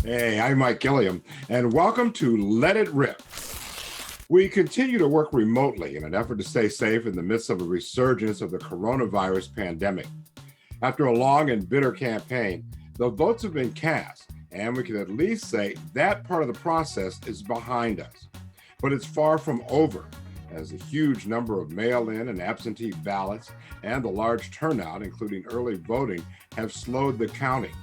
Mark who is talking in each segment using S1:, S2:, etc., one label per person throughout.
S1: Hey, I'm Mike Gilliam, and welcome to Let It Rip. We continue to work remotely in an effort to stay safe in the midst of a resurgence of the coronavirus pandemic. After a long and bitter campaign, the votes have been cast, and we can at least say that part of the process is behind us. But it's far from over, as the huge number of mail-in and absentee ballots and the large turnout, including early voting, have slowed the counting.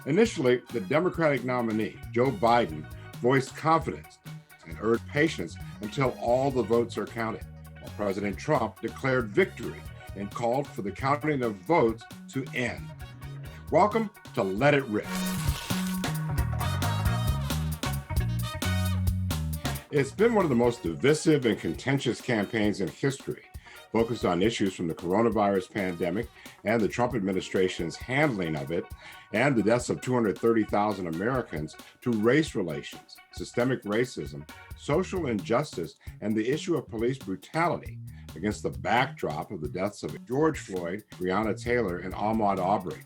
S1: Initially, the Democratic nominee, Joe Biden, voiced confidence and urged patience until all the votes are counted, while President Trump declared victory and called for the counting of votes to end. Welcome to Let It Rip. It's been one of the most divisive and contentious campaigns in history, focused on issues from the coronavirus pandemic and the Trump administration's handling of it, and the deaths of 230,000 Americans, to race relations, systemic racism, social injustice, and the issue of police brutality against the backdrop of the deaths of George Floyd, Breonna Taylor, and Ahmaud Arbery,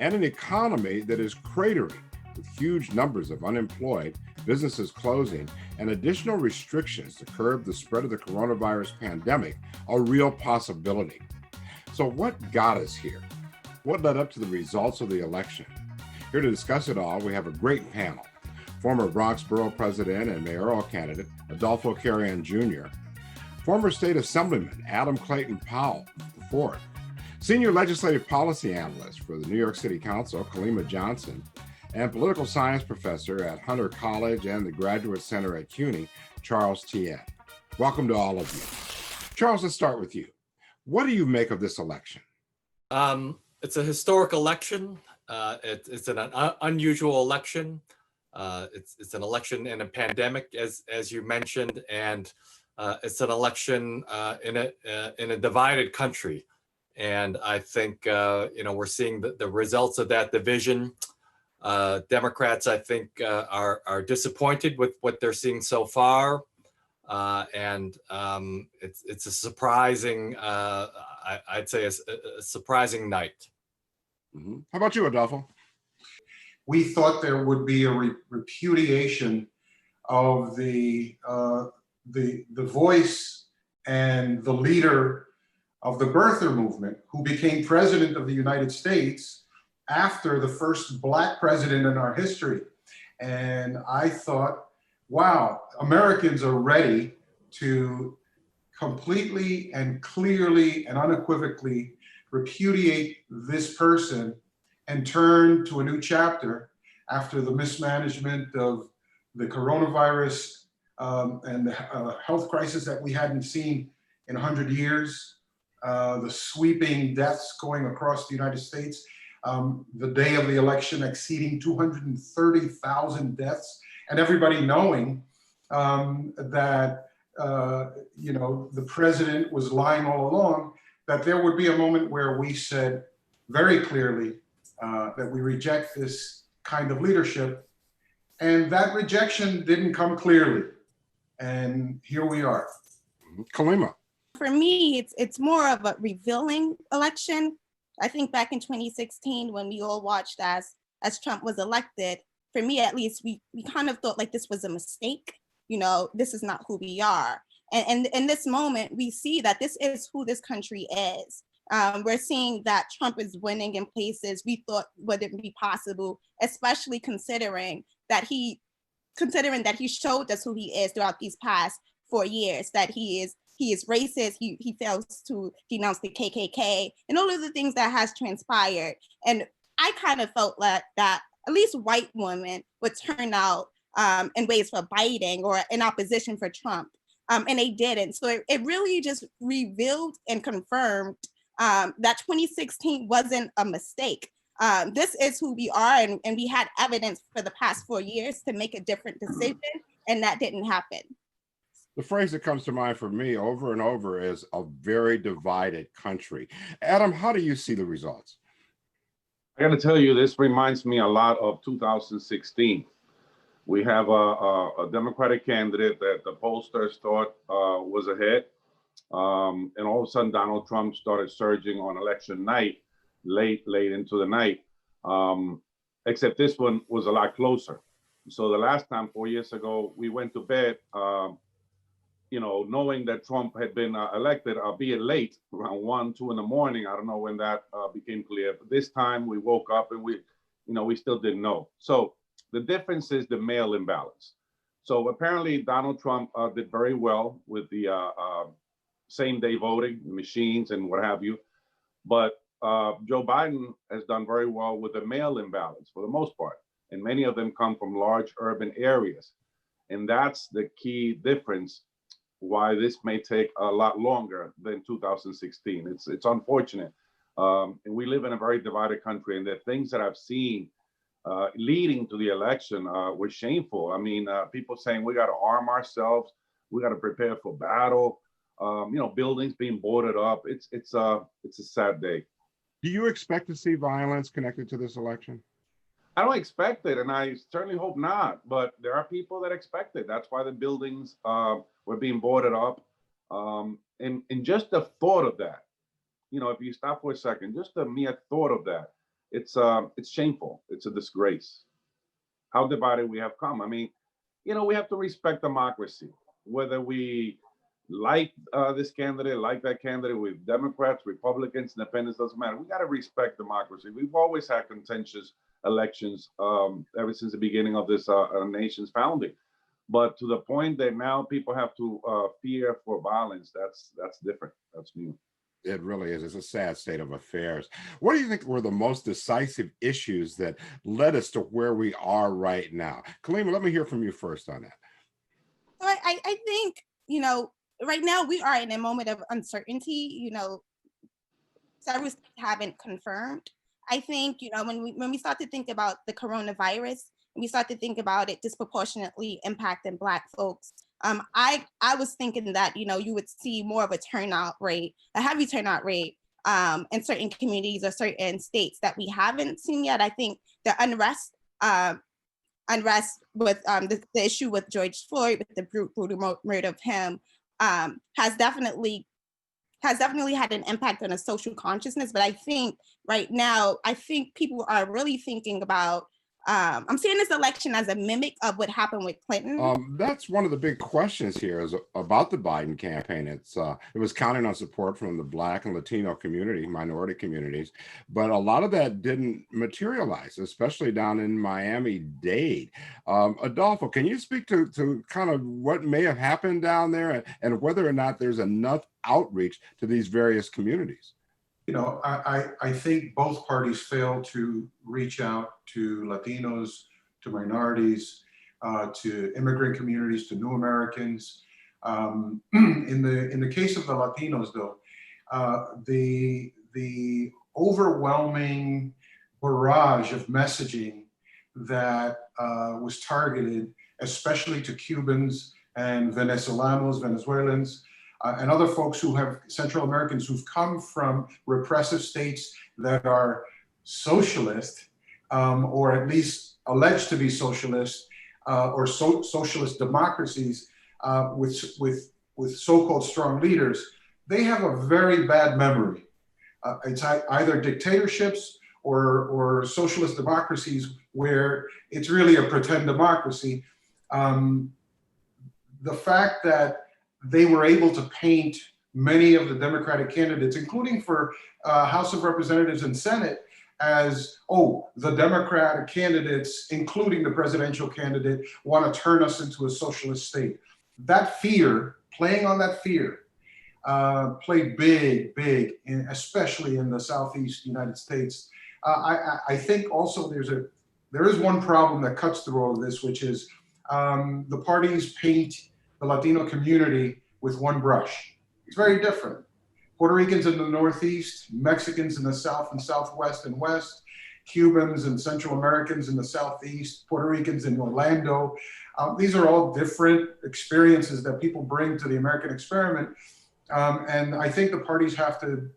S1: and an economy that is cratering with huge numbers of unemployed, businesses closing, and additional restrictions to curb the spread of the coronavirus pandemic a real possibility. So what got us here? What led up to the results of the election? Here to discuss it all, we have a great panel. Former Bronx Borough President and mayoral candidate Adolfo Carrion Jr., former State Assemblyman Adam Clayton Powell IV, Senior Legislative Policy Analyst for the New York City Council, Khalima Johnson, and Political Science Professor at Hunter College and the Graduate Center at CUNY, Charles Tien. Welcome to all of you. Charles, let's start with you. What do you make of this election?
S2: It's a historic election. It's an unusual election. It's an election in a pandemic, as you mentioned, and it's an election in a divided country. And I think we're seeing the results of that division. Democrats, I think, are disappointed with what they're seeing so far, and it's a surprising, I'd say, a surprising night.
S1: Mm-hmm. How about you, Adolfo?
S3: We thought there would be a repudiation of the voice and the leader of the birther movement, who became president of the United States after the first Black president in our history. And I thought, wow, Americans are ready to completely and clearly and unequivocally repudiate this person and turn to a new chapter after the mismanagement of the coronavirus and the health crisis that we hadn't seen in 100 years, the sweeping deaths going across the United States, the day of the election exceeding 230,000 deaths, and everybody knowing that the president was lying all along, that there would be a moment where we said very clearly that we reject this kind of leadership. And that rejection didn't come clearly. And here we are.
S1: Khalima.
S4: For me, it's more of a revealing election. I think back in 2016, when we all watched as Trump was elected, for me at least, we kind of thought like this was a mistake. This is not who we are. And in this moment, we see that this is who this country is. We're seeing that Trump is winning in places we thought wouldn't be possible, especially considering that he showed us who he is throughout these past 4 years, that he is racist, he fails to denounce the KKK, and all of the things that has transpired. And I kind of felt like that at least white women would turn out in ways for Biden or in opposition for Trump. And they didn't. So it really just revealed and confirmed that 2016 wasn't a mistake. This is who we are, and we had evidence for the past 4 years to make a different decision, and that didn't happen.
S1: The phrase that comes to mind for me over and over is a very divided country. Adam, how do you see the results?
S5: I got to tell you, this reminds me a lot of 2016. We have a Democratic candidate that the pollsters thought was ahead. And all of a sudden, Donald Trump started surging on election night, late into the night. Except this one was a lot closer. So the last time, 4 years ago, we went to bed, knowing that Trump had been elected, albeit late, around 1, 2 in the morning. I don't know when that became clear. But this time we woke up and we still didn't know. So the difference is the mail imbalance. So apparently Donald Trump did very well with the same day voting machines and what have you. But Joe Biden has done very well with the mail imbalance for the most part. And many of them come from large urban areas. And that's the key difference why this may take a lot longer than 2016. It's unfortunate. And we live in a very divided country, and the things that I've seen leading to the election were shameful. I mean, people saying we got to arm ourselves, we got to prepare for battle. Buildings being boarded up. It's a sad day.
S1: Do you expect to see violence connected to this election?
S5: I don't expect it, and I certainly hope not. But there are people that expect it. That's why the buildings were being boarded up. And just the thought of that, if you stop for a second, just the mere thought of that, it's shameful. It's a disgrace. How divided we have come. I mean, we have to respect democracy, whether we like this candidate, like that candidate, with Democrats, Republicans, Independents, doesn't matter. We got to respect democracy. We've always had contentious elections ever since the beginning of this nation's founding. But to the point that now people have to fear for violence, that's different. That's new.
S1: It really is. It's a sad state of affairs. What do you think were the most decisive issues that led us to where we are right now? Kaleema, let me hear from you first on that.
S4: So I think, right now we are in a moment of uncertainty. Several states haven't confirmed. I think, when we start to think about the coronavirus, and we start to think about it disproportionately impacting Black folks, I was thinking that, you would see more of a heavy turnout rate in certain communities or certain states that we haven't seen yet. I think the unrest with the issue with George Floyd, with the brutal murder of him, has definitely had an impact on a social consciousness. But I think right now, people are really thinking about, I'm seeing this election as a mimic of what happened with Clinton.
S1: That's one of the big questions here is about the Biden campaign. It was counting on support from the Black and Latino community, minority communities, but a lot of that didn't materialize, especially down in Miami-Dade. Adolfo, can you speak to kind of what may have happened down there and whether or not there's enough outreach to these various communities?
S3: I think both parties failed to reach out to Latinos, to minorities, to immigrant communities, to new Americans. In the case of the Latinos, though, the overwhelming barrage of messaging that was targeted, especially to Cubans and Venezuelans, and other folks Central Americans who've come from repressive states that are socialist, or at least alleged to be socialist, or socialist democracies with so-called strong leaders, they have a very bad memory. It's either dictatorships or socialist democracies where it's really a pretend democracy. The fact that they were able to paint many of the Democratic candidates, including for House of Representatives and Senate, as, the Democratic candidates, including the presidential candidate, want to turn us into a socialist state. That fear, playing on that fear, played big, especially in the Southeast United States. I think also there is one problem that cuts through all of this, which is the parties paint the Latino community with one brush. It's very different. Puerto Ricans in the Northeast, Mexicans in the South and Southwest and West, Cubans and Central Americans in the Southeast, Puerto Ricans in Orlando. These are all different experiences that people bring to the American experiment. And I think the parties have to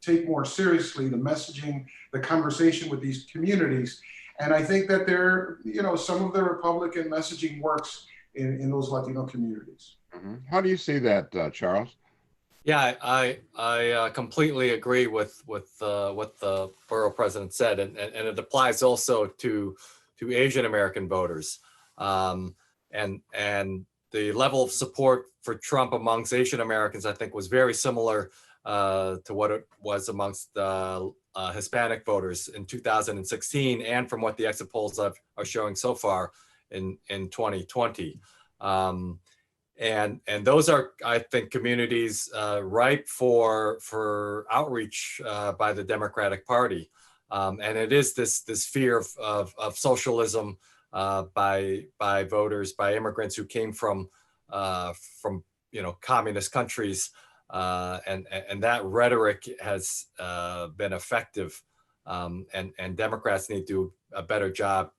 S3: take more seriously the messaging, the conversation with these communities. And I think that some of the Republican messaging works in those Latino communities.
S1: Mm-hmm. How do you see that, Charles?
S2: Yeah, I completely agree with what the borough president said, and it applies also to Asian American voters. And the level of support for Trump amongst Asian Americans, I think, was very similar to what it was amongst Hispanic voters in 2016, and from what the exit polls are showing so far in 2020. And those are, I think, communities ripe for outreach by the Democratic Party. And it is this fear of socialism by voters, by immigrants who came from communist countries, and that rhetoric has been effective. And Democrats need to do a better job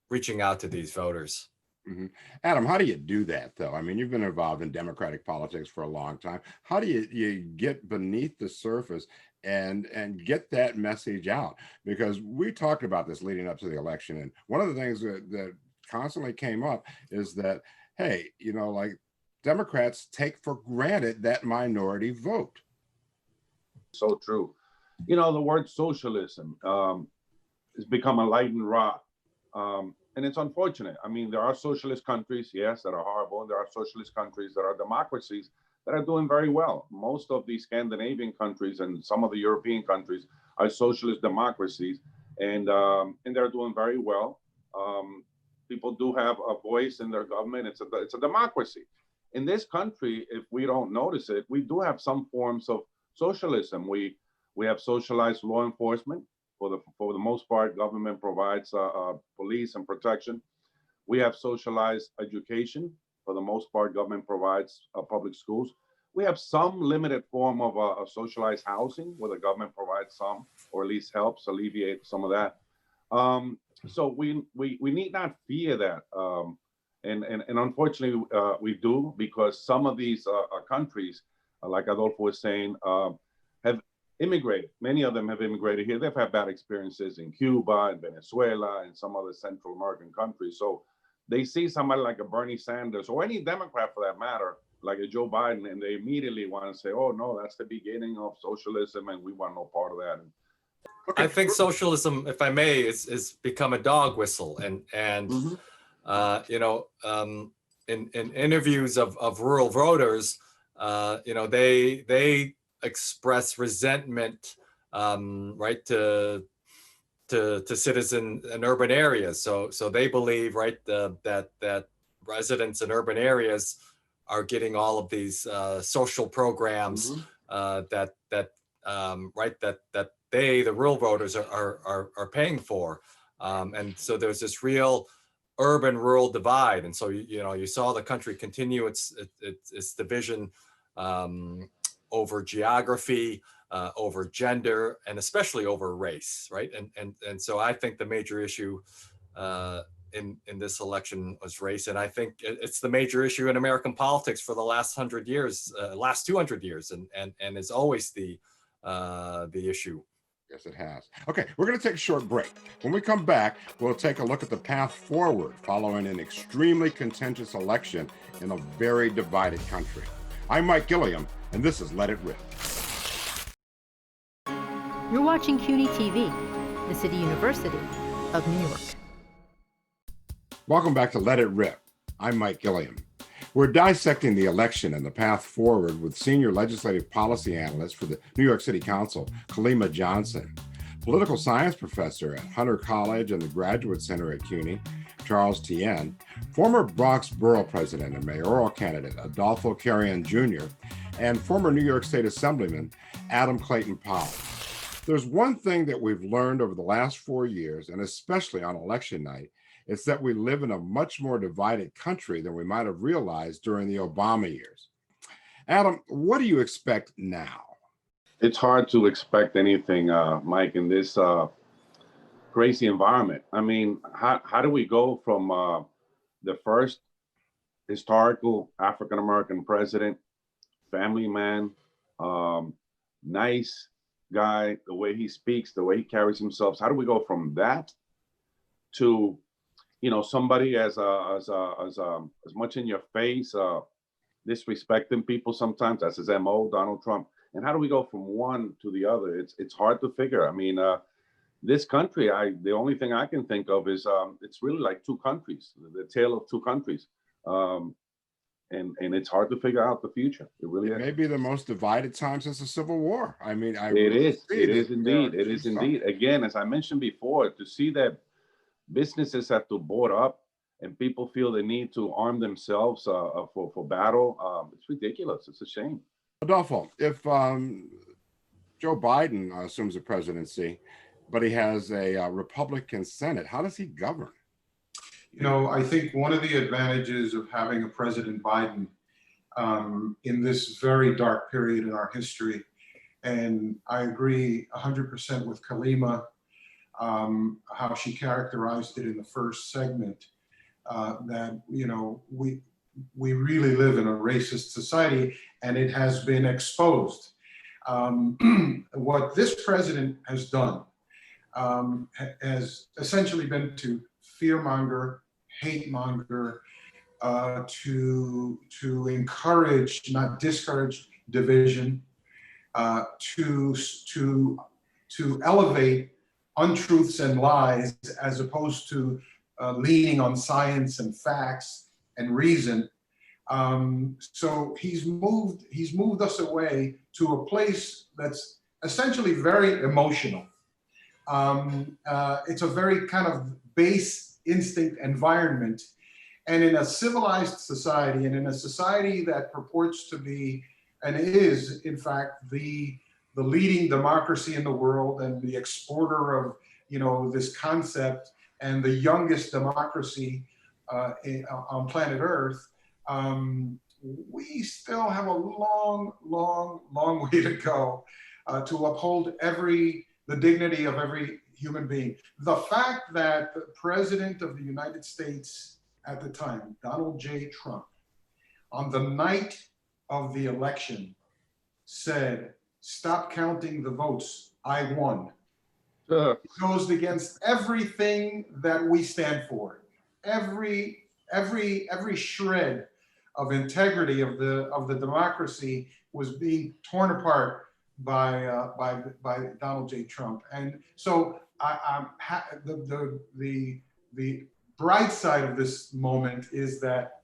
S2: reaching out to these voters.
S1: Mm-hmm. Adam, how do you do that, though? I mean, you've been involved in Democratic politics for a long time. How do you get beneath the surface and get that message out? Because we talked about this leading up to the election, and one of the things that constantly came up is that, hey, like, Democrats take for granted that minority vote.
S5: So true. The word socialism has become a lightning rod. And it's unfortunate. I mean, there are socialist countries, yes, that are horrible. And there are socialist countries that are democracies that are doing very well. Most of these Scandinavian countries and some of the European countries are socialist democracies, and they're doing very well. People do have a voice in their government. It's a democracy. In this country, if we don't notice it, we do have some forms of socialism. We have socialized law enforcement. For the most part, government provides police and protection. We have socialized education. For the most part, government provides public schools. We have some limited form of socialized housing where the government provides some, or at least helps alleviate some of that. So we need not fear that. And unfortunately, we do, because some of these countries, like Adolfo was saying, have immigrated. Many of them have immigrated here. They've had bad experiences in Cuba and Venezuela and some other Central American countries. So they see somebody like a Bernie Sanders, or any Democrat for that matter, like a Joe Biden, and they immediately want to say, oh, no, that's the beginning of socialism, and we want no part of that.
S2: Okay. I think socialism, if I may, is become a dog whistle. And in interviews of rural voters, they express resentment, right, to citizens in urban areas. So they believe, right, that residents in urban areas are getting all of these social programs that they, the rural voters, are paying for, and so there's this real urban-rural divide. And so you saw the country continue its division over geography, over gender, and especially over race, right? And so I think the major issue in this election was race, and I think it's the major issue in American politics for the last 100 years, last 200 years, and is always the issue.
S1: Yes, it has. Okay, we're going to take a short break. When we come back, we'll take a look at the path forward following an extremely contentious election in a very divided country. I'm Mike Gilliam, and this is Let It Rip.
S6: You're watching CUNY TV, the City University of New York.
S1: Welcome back to Let It Rip. I'm Mike Gilliam. We're dissecting the election and the path forward with senior legislative policy analyst for the New York City Council, Kallima Johnson, political science professor at Hunter College and the Graduate Center at CUNY, Charles Tien, former Bronx Borough President and mayoral candidate, Adolfo Carrion Jr., and former New York State Assemblyman, Adam Clayton Powell. There's one thing that we've learned over the last 4 years, and especially on election night, it's that we live in a much more divided country than we might have realized during the Obama years. Adam, what do you expect now?
S5: It's hard to expect anything, Mike, in this crazy environment. I mean, how do we go from the first historical African-American president, family man, nice guy, the way he speaks, the way he carries himself, how do we go from that to somebody as much in your face, disrespecting people sometimes? That's his MO, Donald Trump. And how do we go from one to the other? It's hard to figure. I mean, this country, the only thing I can think of is it's really like two countries, the tale of two countries. And it's hard to figure out the future. It really
S1: It
S5: is.
S1: may be the most divided time since the Civil War. I mean,
S5: It is indeed. It is indeed. Again, as I mentioned before, to see that businesses have to board up and people feel the need to arm themselves for battle, it's ridiculous. It's a shame.
S1: Adolfo, if Joe Biden assumes the presidency, but he has a Republican Senate, how does he govern?
S3: You know, I think one of the advantages of having a President Biden in this very dark period in our history, and I agree 100% with Kalima, how she characterized it in the first segment, that, you know, we really live in a racist society and it has been exposed. What this president has done has essentially been to fearmonger, hate monger, to encourage, not discourage, division, to elevate untruths and lies as opposed to leaning on science and facts and reason. So he's moved us away to a place that's essentially very emotional. It's a very kind of base instinct environment. And in a civilized society, and in a society that purports to be, and is in fact the leading democracy in the world and the exporter of, you know, this concept, and the youngest democracy on planet Earth, we still have a long way to go to uphold the dignity of every human being. The fact that the President of the United States at the time, Donald J. Trump, on the night of the election said, "Stop counting the votes, I won," goes against everything that we stand for. Every shred of integrity of the democracy was being torn apart by Donald J. Trump. And so the bright side of this moment is that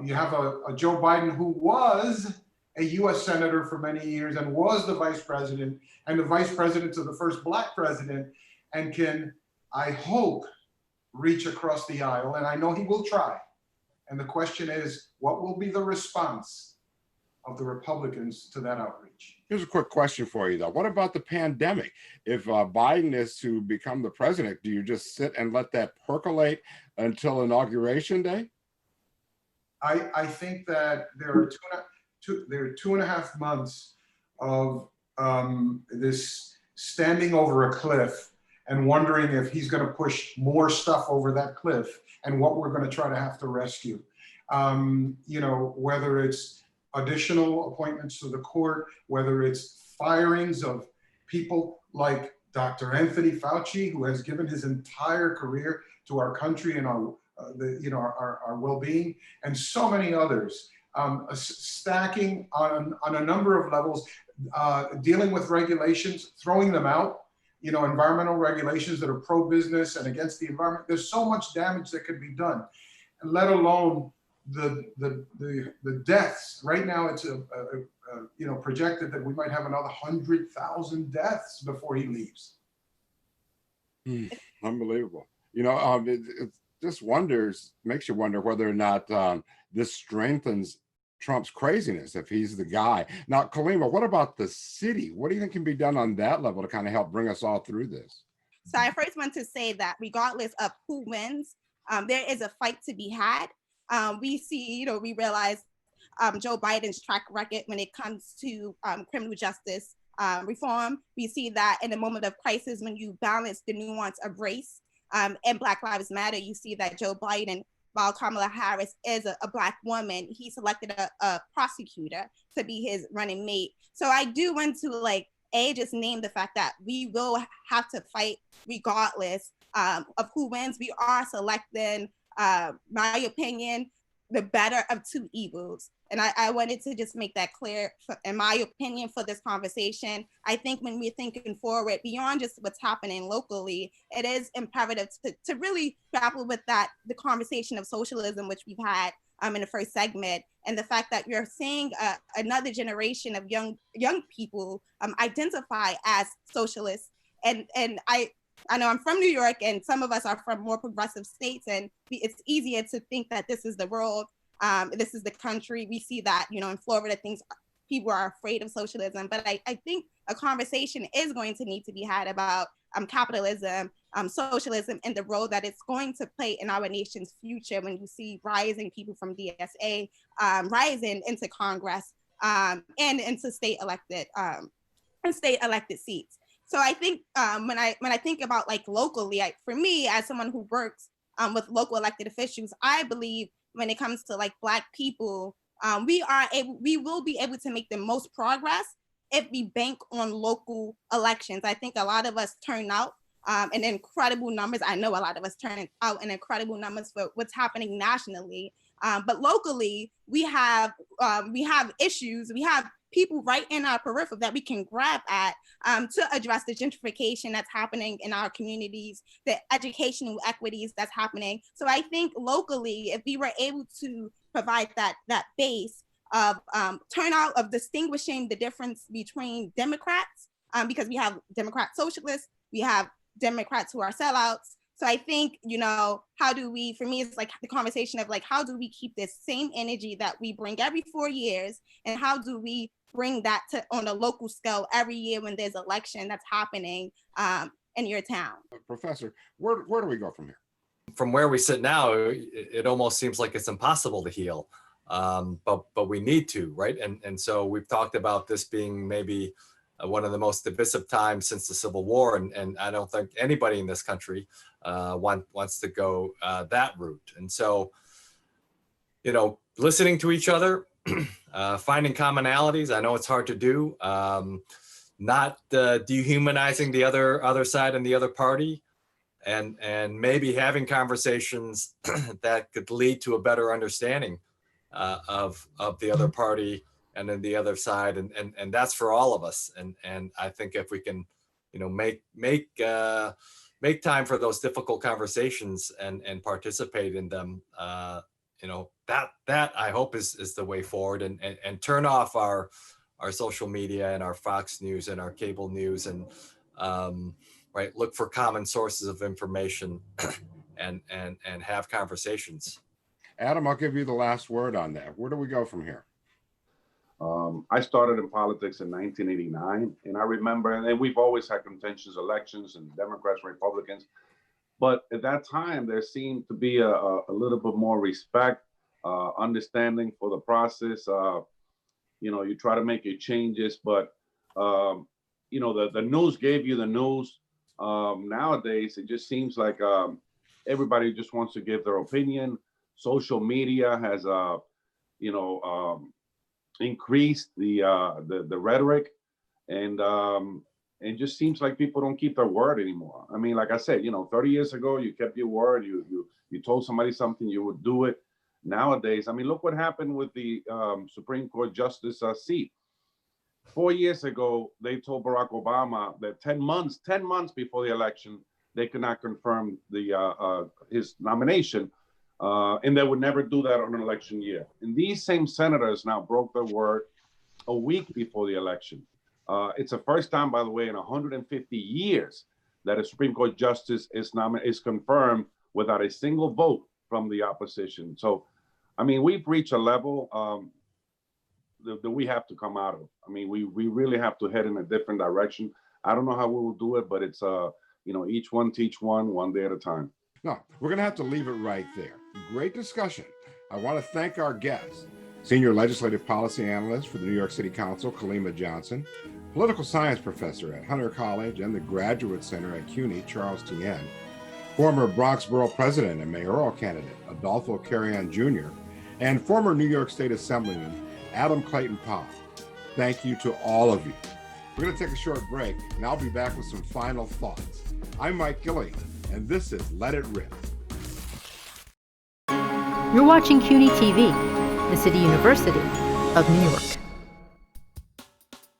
S3: you have a Joe Biden who was a US Senator for many years and was the vice president and the vice president of the first Black president, and can, I hope, reach across the aisle. And I know he will try. And the question is, what will be the response of the Republicans to that outreach?
S1: Here's a quick question for you, though. What about the pandemic? If Biden is to become the president, do you just sit and let that percolate until Inauguration Day?
S3: I think that there are 2.5 months of this standing over a cliff and wondering if he's going to push more stuff over that cliff and what we're going to try to have to rescue. You know, whether it's additional appointments to the court, whether it's firings of people like Dr. Anthony Fauci, who has given his entire career to our country and our well-being, and so many others, stacking on a number of levels, dealing with regulations, throwing them out, you know, environmental regulations that are pro-business and against the environment. There's so much damage that could be done, and let alone the deaths. Right now, it's you know, projected that we might have another 100,000 deaths before he leaves.
S1: Unbelievable. You know, it just makes you wonder whether or not this strengthens Trump's craziness if he's the guy. Now, Kalima, what about the city? What do you think can be done on that level to kind of help bring us all through this?
S4: So I first want to say that regardless of who wins, there is a fight to be had. We see, you know, we realize Joe Biden's track record when it comes to criminal justice reform. We see that in a moment of crisis, when you balance the nuance of race and Black Lives Matter, you see that Joe Biden, while Kamala Harris is a Black woman, he selected a prosecutor to be his running mate. So I do want to just name the fact that we will have to fight regardless of who wins. We are selecting, my opinion, the better of two evils. And I wanted to just make that clear, in my opinion, for this conversation. I think when we're thinking forward beyond just what's happening locally, it is imperative to really grapple with the conversation of socialism, which we've had in the first segment, and the fact that you're seeing another generation of young people identify as socialists. And I know I'm from New York, and some of us are from more progressive states, and it's easier to think that this is the world, this is the country. We see that, in Florida, people are afraid of socialism. But I think a conversation is going to need to be had about capitalism, socialism, and the role that it's going to play in our nation's future when you see rising people from DSA rising into Congress and into state elected seats. So I think when I think about like locally, for me, as someone who works with local elected officials, I believe when it comes to like Black people, we will be able to make the most progress if we bank on local elections. I think a lot of us turn out in incredible numbers. I know a lot of us turn out in incredible numbers for what's happening nationally. But locally, we have issues. We have people right in our periphery that we can grab at to address the gentrification that's happening in our communities, the educational equities that's happening. So I think locally, if we were able to provide that base of turnout, of distinguishing the difference between Democrats, because we have Democrat socialists, we have Democrats who are sellouts. So I think, how do we, for me, it's like the conversation of like, how do we keep this same energy that we bring every 4 years, and how do we bring that to on a local scale every year when there's election that's happening in your town?
S1: Professor, where do we go from here?
S2: From where we sit now, it almost seems like it's impossible to heal, but we need to, right? And so we've talked about this being maybe one of the most divisive times since the Civil War, and I don't think anybody in this country wants to go that route. And so, listening to each other, finding commonalities. I know it's hard to do. Not dehumanizing the other side and the other party, and maybe having conversations that could lead to a better understanding of the other party and then the other side, and that's for all of us. And I think if we can, make time for those difficult conversations and participate in them, that I hope is the way forward, and turn off our social media and our Fox News and our cable news, and look for common sources of information and have conversations.
S1: Adam, I'll give you the last word on that. Where do we go from here?
S5: I started in politics in 1989, and I remember, and we've always had contentious elections and Democrats, Republicans, but at that time there seemed to be a little bit more respect, understanding for the process. You try to make your changes, but the news gave you the news. Nowadays, it just seems like everybody just wants to give their opinion. Social media has increased the rhetoric, and it just seems like people don't keep their word anymore. I mean, like I said, 30 years ago, you kept your word. You told somebody something, you would do it. Nowadays, I mean, look what happened with the Supreme Court justice seat. 4 years ago, they told Barack Obama that 10 months before the election, they could not confirm his nomination. And they would never do that on an election year. And these same senators now broke their word a week before the election. It's the first time, by the way, in 150 years that a Supreme Court justice is confirmed without a single vote from the opposition. So, I mean, we've reached a level that we have to come out of. I mean, we really have to head in a different direction. I don't know how we will do it, but it's, each one teach one day at a time.
S1: No, we're going to have to leave it right there. Great discussion. I want to thank our guests, Senior Legislative Policy Analyst for the New York City Council, Kallima Johnson, Political Science Professor at Hunter College and the Graduate Center at CUNY, Charles Tien, former Bronx Borough President and mayoral candidate, Adolfo Carrion Jr., and former New York State Assemblyman, Adam Clayton Powell. Thank you to all of you. We're going to take a short break, and I'll be back with some final thoughts. I'm Mike Gilligan, and this is Let It Rip.
S6: You're watching CUNY TV, the City University of New York.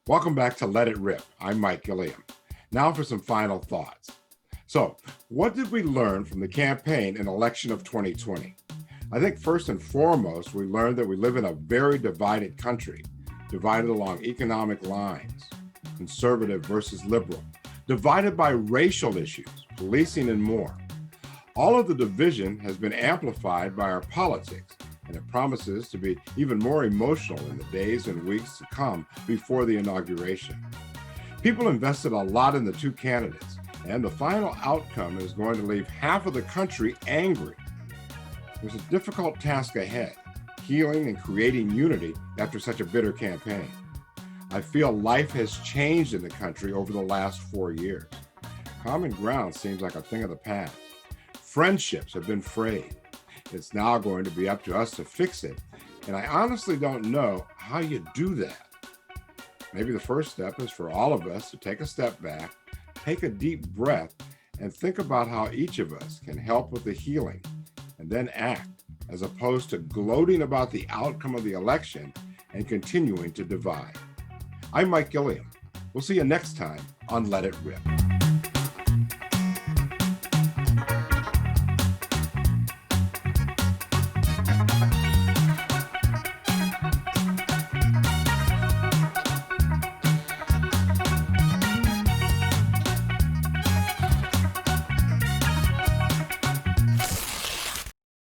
S1: Welcome back to Let It Rip. I'm Mike Gilliam. Now for some final thoughts. So, what did we learn from the campaign and election of 2020? I think first and foremost, we learned that we live in a very divided country, divided along economic lines, conservative versus liberal, divided by racial issues, policing, and more. All of the division has been amplified by our politics, and it promises to be even more emotional in the days and weeks to come before the inauguration. People invested a lot in the two candidates, and the final outcome is going to leave half of the country angry. There's a difficult task ahead, healing and creating unity after such a bitter campaign. I feel life has changed in the country over the last 4 years. Common ground seems like a thing of the past. Friendships have been frayed. It's now going to be up to us to fix it, and I honestly don't know how you do that. Maybe the first step is for all of us to take a step back, take a deep breath, and think about how each of us can help with the healing, and then act, as opposed to gloating about the outcome of the election and continuing to divide. I'm Mike Gilliam. We'll see you next time on Let It Rip.